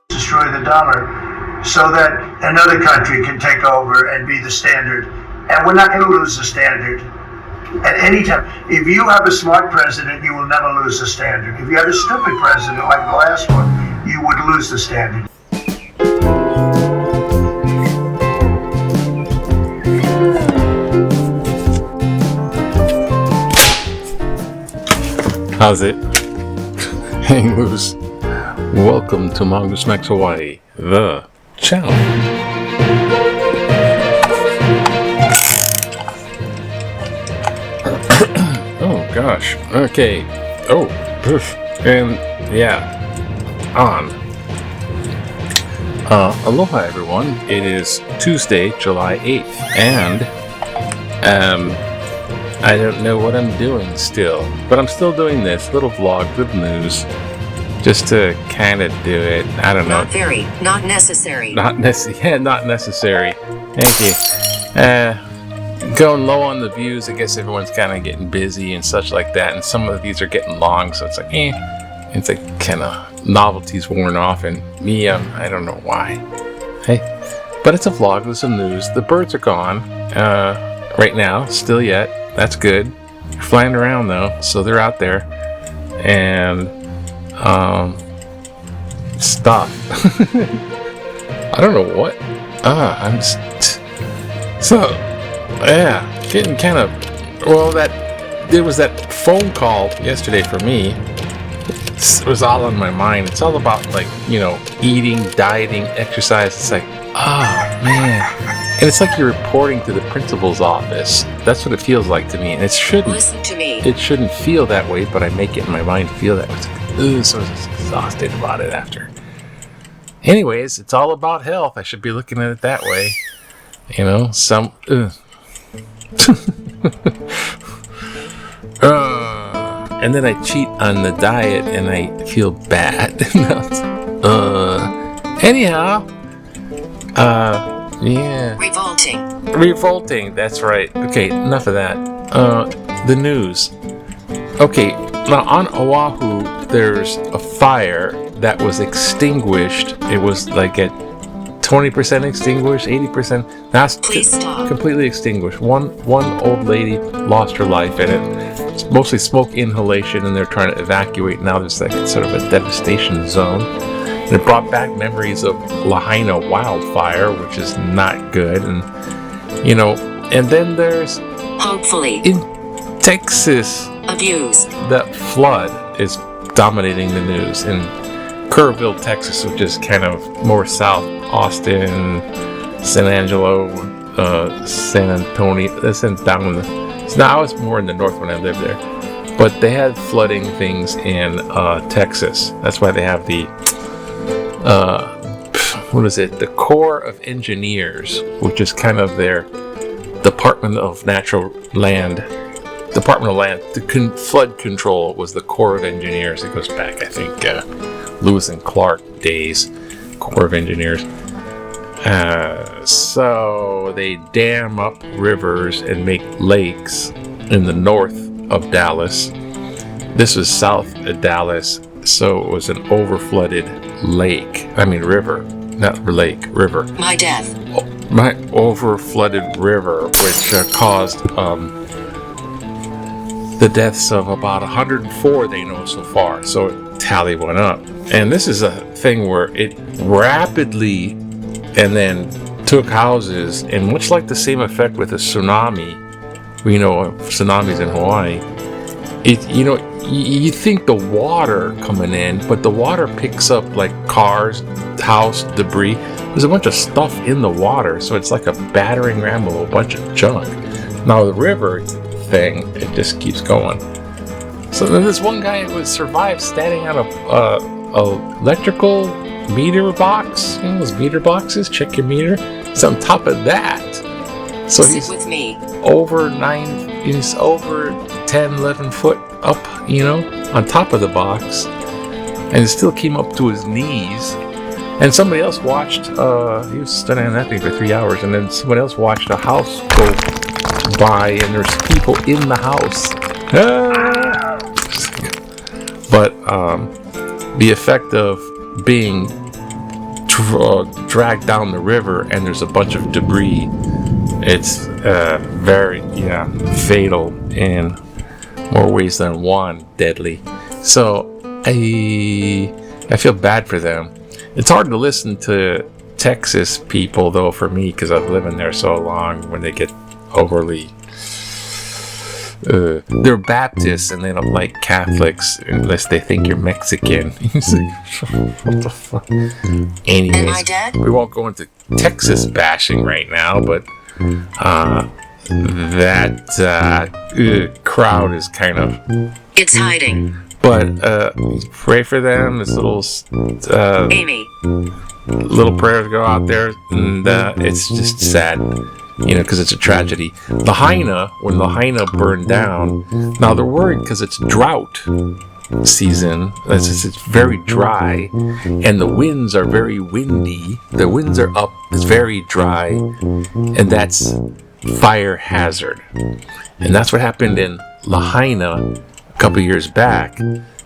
Destroy the dollar so that another country can take over and be the standard. And we're not going to lose the standard at any time. If you have a smart president, you will never lose the standard. If you have a stupid president like the last one, you would lose the standard. How's it? Hang loose. Welcome to Mongoose Max Hawaii, the channel. Oh gosh. Okay. Oh, poof. And yeah, on. Aloha everyone. It is Tuesday, July 8th, and I don't know what I'm doing still, but I'm still doing this little vlog, good news, just to kind of do it. I don't know. Not necessary. Not necessary. Thank you. Going low on the views. I guess everyone's kind of getting busy and such like that, and some of these are getting long, so it's like, it's like kind of novelty's worn off, and me, I don't know why. Hey, but it's a vlog with some news. The birds are gone right now, still yet. That's good. They're flying around though, so they're out there. And stuff. I don't know what. So yeah, getting kind of. Well, there was that phone call yesterday for me. It was all on my mind. It's all about eating, dieting, exercise. It's like, oh man. And it's like you're reporting to the principal's office. That's what it feels like to me. And it shouldn't. Listen to me. It shouldn't feel that way, but I make it in my mind feel that way. It's like, so I was exhausted about it after. Anyways, it's all about health. I should be looking at it that way. And then I cheat on the diet and I feel bad. Anyhow. Yeah. Revolting, that's right. Okay, enough of that. The news. Okay, now on Oahu, there's a fire that was extinguished. It was like at 20% extinguished, 80%. That's completely extinguished. One old lady lost her life in it. It's mostly smoke inhalation, and they're trying to evacuate. Now there's like sort of a devastation zone. And it brought back memories of Lahaina wildfire, which is not good. And, and then there's... Hopefully. In Texas... Abuse. That flood is dominating the news. In Kerrville, Texas, which is kind of more south, Austin, San Angelo, San Antonio. That's down in the... So now I was more in the north when I lived there. But they had flooding things in Texas. That's why they have the... the Corps of Engineers, which is kind of their Department of Land. The flood control was the Corps of Engineers. It goes back, I think, Lewis and Clark days, Corps of Engineers. So they dam up rivers and make lakes in the north of Dallas. This was south of Dallas, so it was an overflooded river, not lake, river. My death. My overflooded river, which caused the deaths of about 104 they know so far. So tally went up. And this is a thing where it rapidly and then took houses, and much like the same effect with a tsunami, tsunamis in Hawaii, you think the water coming in, but the water picks up like cars, house, debris. There's a bunch of stuff in the water, so it's like a battering ram of a bunch of junk. Now the river thing, it just keeps going. So then this one guy would survive standing on a electrical meter box. Those meter boxes, check your meter. He's on top of that. So he's with me. He's over 10, 11 foot up, on top of the box, and it still came up to his knees. And somebody else watched, he was standing on that thing for 3 hours, and then somebody else watched a house go by, and there's people in the house. But the effect of being dragged down the river and there's a bunch of debris, it's very fatal in more ways than one, deadly. So I feel bad for them. It's hard to listen to Texas people, though, for me, because I've lived in there so long, when they get overly they're Baptists and they don't like Catholics unless they think you're Mexican. It's like, what the fuck? Anyways, Am I dead? we won't go into Texas bashing right now, but that crowd is kind of... It's hiding. But pray for them. This little Amy. little prayers go out there, and it's just sad, because it's a tragedy. Lahaina, when Lahaina burned down, now they're worried because it's drought season. It's very dry, and the winds are very windy. The winds are up. It's very dry, and that's fire hazard. And that's what happened in Lahaina a couple years back,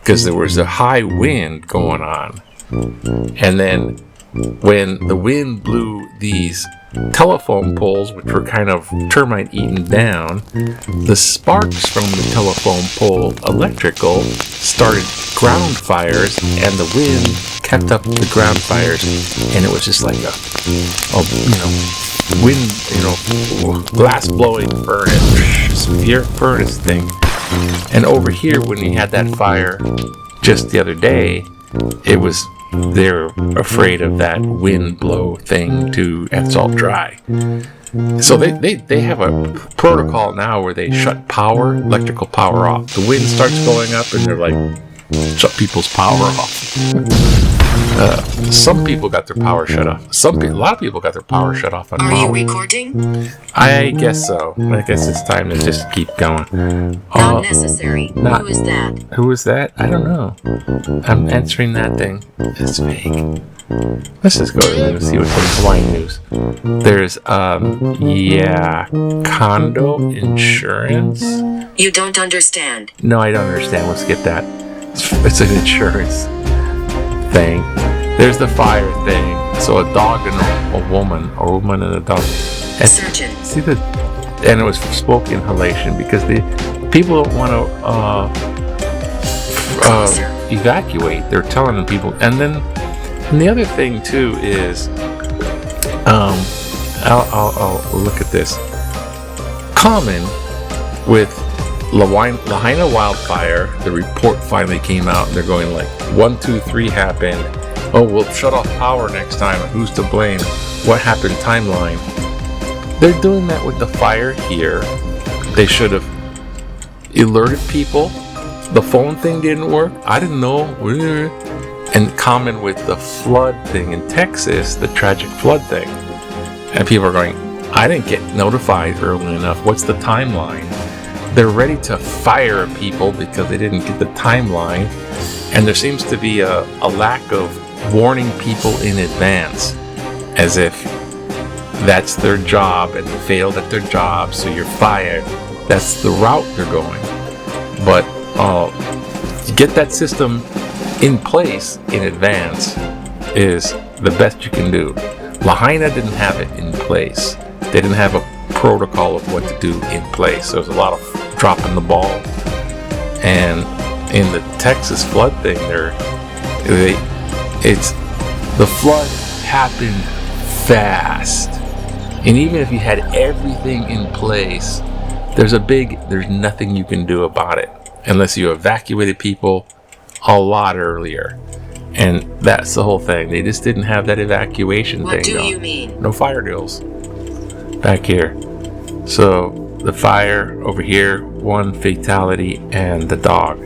because there was a high wind going on, and then when the wind blew these telephone poles, which were kind of termite eaten down, the sparks from the telephone pole electrical started ground fires, and the wind kept up the ground fires, and it was just like a wind, glass blowing furnace, furnace thing. And over here, when we had that fire just the other day, they're afraid of that wind blow thing too, and it's all dry. So they have a protocol now where they shut electrical power off. The wind starts going up and they're like, shut people's power off. Some people got their power shut off. A lot of people got their power shut off on Maui. Are you recording? I guess so. I guess it's time to just keep going. Not necessary. Who is that? Who is that? I don't know. I'm answering that thing. It's fake. Let's just go to the news, see what's in Hawaiian news. There's, condo insurance. You don't understand. No, I don't understand. Let's get that. It's an insurance thing. There's the fire thing. So a dog and a woman, or a woman and a dog. And Surgeon. See and it was spoken halation because the people don't want to evacuate. They're telling people, and the other thing too is, I'll look at this. Common with Lahaina wildfire, the report finally came out, and they're going like 1, 2, 3 happened. Oh, we'll shut off power next time. Who's to blame? What happened? Timeline. They're doing that with the fire here. They should have alerted people. The phone thing didn't work. I didn't know. And common with the flood thing in Texas, the tragic flood thing. And people are going, I didn't get notified early enough. What's the timeline? They're ready to fire people because they didn't get the timeline. And there seems to be a lack of warning people in advance, as if that's their job and they failed at their job, so you're fired. That's the route they're going. But to get that system in place in advance is the best you can do. Lahaina didn't have it in place. They didn't have a protocol of what to do in place. There was a lot of dropping the ball. And in the Texas flood thing, the flood happened fast. And even if you had everything in place, there's nothing you can do about it unless you evacuated people a lot earlier. And that's the whole thing. They just didn't have that evacuation thing. What do you mean? No fire drills back here. So the fire over here, 1 fatality, and the dog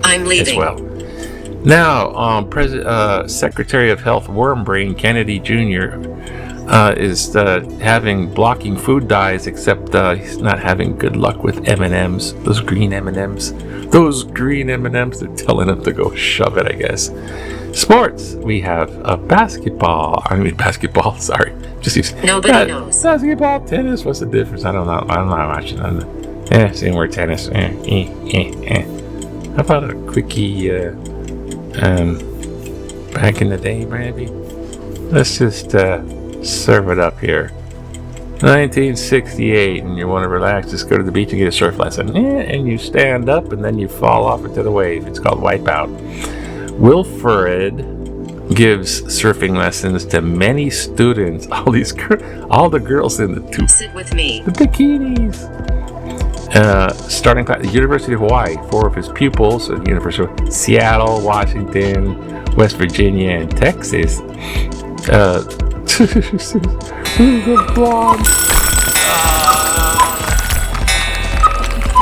I'm leaving. as well. Now, Secretary of Health Wormbrain Kennedy Jr. Is blocking food dyes, except he's not having good luck with M&Ms. Those green M&Ms. They're telling him to go shove it, I guess. Sports. We have basketball. Sorry. Nobody knows. Basketball, tennis. What's the difference? I don't know. I'm not watching. Same word, tennis. How about a quickie, back in the day, maybe? Let's just serve it up here. 1968, and you want to relax, just go to the beach and get a surf lesson. And you stand up, and then you fall off into the wave. It's called Wipeout. Wilfred gives surfing lessons to many students. All the girls in the Sit with me. bikinis. Starting class, the University of Hawaii. 4 of his pupils, the University of Seattle, Washington, West Virginia, and Texas. Blonde.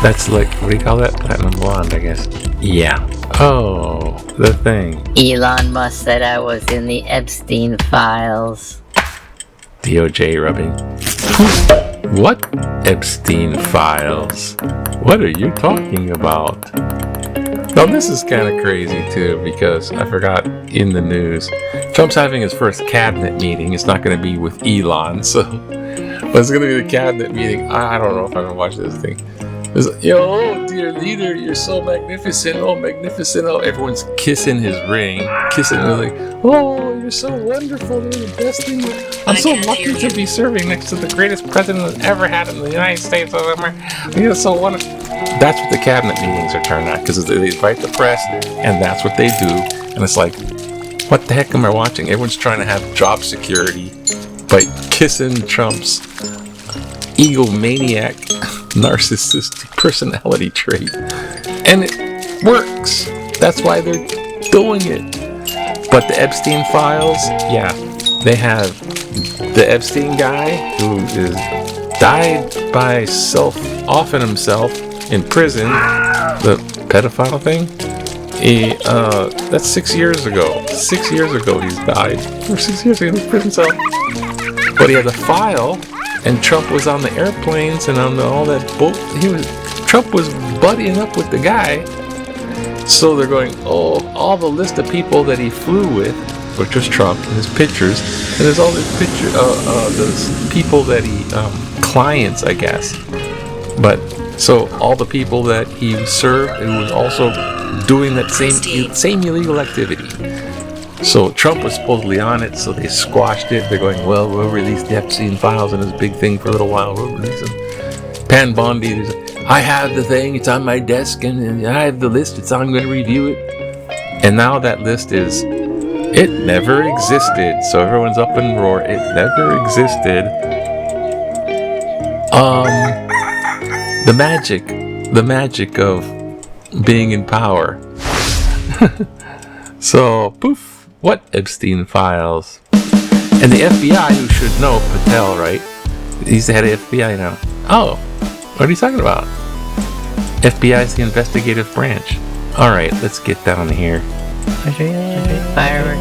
That's like, what do you call that? Platinum blonde, I guess. Yeah. Oh, the thing. Elon Musk said I was in the Epstein Files. DOJ rubbing. What Epstein Files? What are you talking about? Now this is kind of crazy too, because I forgot in the news, Trump's having his first cabinet meeting. It's not going to be with Elon, so but it's going to be the cabinet meeting. I don't know if I'm going to watch this thing. It's like, oh dear leader, you're so magnificent. Oh, magnificent. Oh, everyone's kissing his ring, kissing. They're like, oh, you're so wonderful. You're the best thing. I'm so lucky to be serving next to the greatest president that's ever had in the United States of America. You're so wonderful. That's what the cabinet meetings are turned out, because they invite the press, and that's what they do. And it's like, what the heck am I watching? Everyone's trying to have job security by kissing Trump's egomaniac, narcissistic personality trait. And it works. That's why they're doing it. But the Epstein Files, yeah, they have the Epstein guy who is died by offing himself in prison, the pedophile thing. That's 6 years ago. 6 years ago he's died. For 6 years in his prison cell. But he had a file, and Trump was on the airplanes and on all that boat. Trump was buddying up with the guy. So they're going, oh, all the list of people that he flew with, which was Trump, and his pictures, and there's all these pictures, those people that he, clients, I guess. But so all the people that he served, it was also doing that same illegal activity. So Trump was supposedly on it, so they squashed it. They're going, well, we'll release the Epstein Files and this big thing for a little while. We'll release them. Pan Bondi, I have the thing, it's on my desk, and I have the list, I'm going to review it. And now that list it never existed. So everyone's up in roar, it never existed. The magic of being in power. So, poof, what Epstein Files? And the FBI, who should know, Patel, right? He's the head of FBI now. Oh, what are you talking about? FBI is the investigative branch. All right, let's get down here. Firework.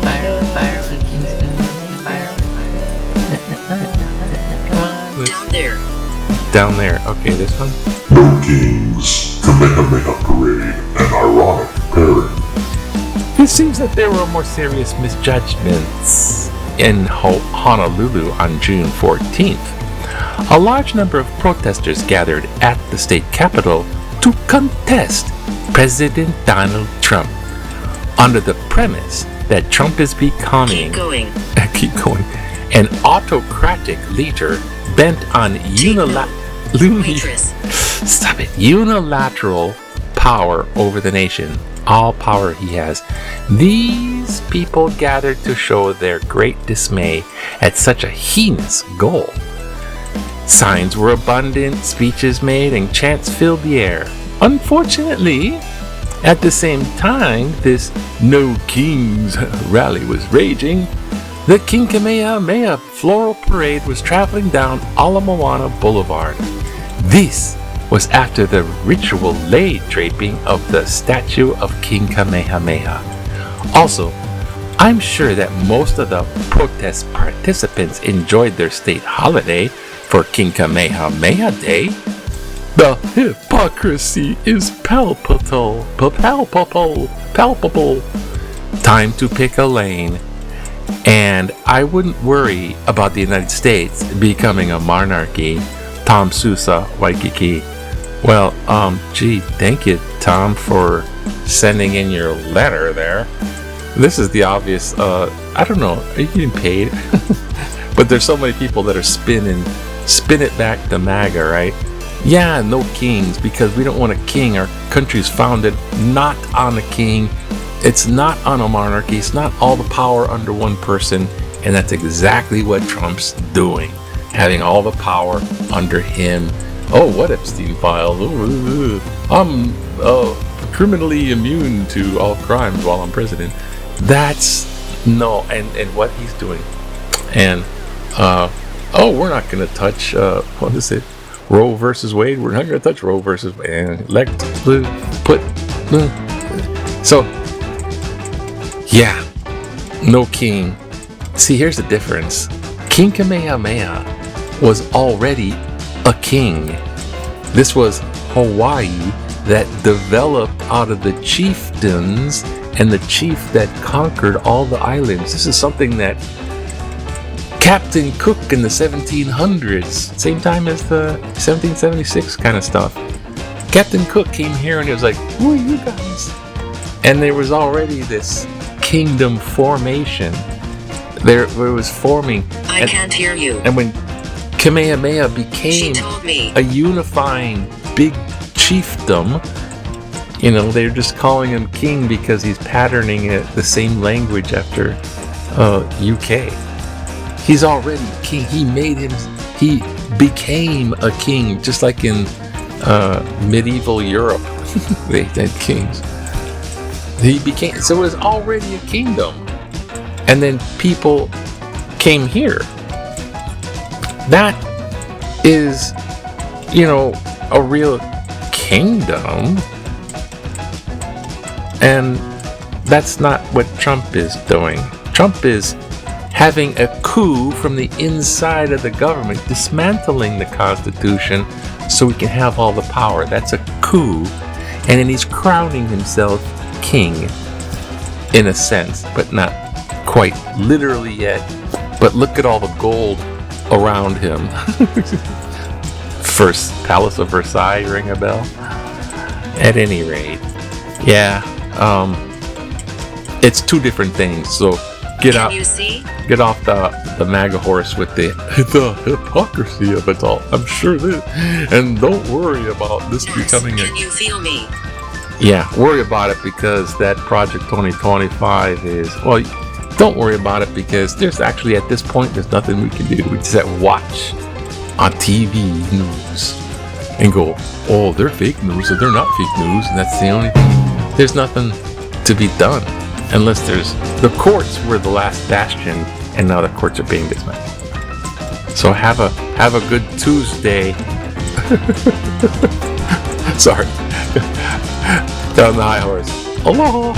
Down there. Down there. Okay, this one. No Kings, Kamehameha Parade, and ironic pairing. It seems that there were more serious misjudgments in Honolulu on June 14th. A large number of protesters gathered at the state capitol to contest President Donald Trump under the premise that Trump is becoming Keep going. an autocratic leader bent on unilateral power over the nation. All power he has. These people gathered to show their great dismay at such a heinous goal. Signs were abundant, speeches made, and chants filled the air. Unfortunately, at the same time this No Kings rally was raging, the King Kamehameha floral parade was traveling down Ala Moana Boulevard. This was after the ritual lay draping of the statue of King Kamehameha. Also, I'm sure that most of the protest participants enjoyed their state holiday for King Kamehameha Day. The hypocrisy is palpable. Time to pick a lane. And I wouldn't worry about the United States becoming a monarchy. Tom Sousa, Waikiki. Well, gee, thank you, Tom, for sending in your letter there. This is the obvious, I don't know, are you getting paid? But there's so many people that are spin it back to MAGA, right? Yeah, no kings, because we don't want a king. Our country's founded not on a king. It's not on a monarchy. It's not all the power under one person. And that's exactly what Trump's doing. Having all the power under him. Oh, what Epstein Files? I'm criminally immune to all crimes while I'm president. That's no, and what he's doing. And we're not going to touch what is it, Roe versus Wade. We're not going to touch Roe versus Wade. And so yeah, no king. See, here's the difference. King Kamehameha was already a king. This was Hawaii that developed out of the chieftains and the chief that conquered all the islands. This is something that Captain Cook in the 1700s, same time as the 1776 kind of stuff. Captain Cook came here and he was like, "Who are you guys?" And there was already this kingdom formation. There was forming. I can't hear you. And when Kamehameha became a unifying big chiefdom, you know, they're just calling him king because he's patterning it the same language after UK. He's already king. He became a king, just like in medieval Europe. They had kings. So it was already a kingdom. And then people came here. That is, you know, a real kingdom. And that's not what Trump is doing. Trump is having a coup from the inside of the government, dismantling the Constitution so he can have all the power. That's a coup. And then he's crowning himself king, in a sense, but not quite literally yet. But look at all the gold around him. First Palace of Versailles, ring a bell? At any rate, yeah, it's two different things. So get off the MAGA horse with the hypocrisy of it all. I'm sure this, and don't worry about this becoming Can you feel me? Yeah, worry about it because that Project 2025 is, well, don't worry about it because there's actually, at this point, there's nothing we can do. We just have to watch on TV news and go, oh, they're fake news, or they're not fake news, and that's the only thing. There's nothing to be done unless there's, the courts were the last bastion, and now the courts are being dismantled. So have a good Tuesday. Sorry. Down the high horse. Aloha.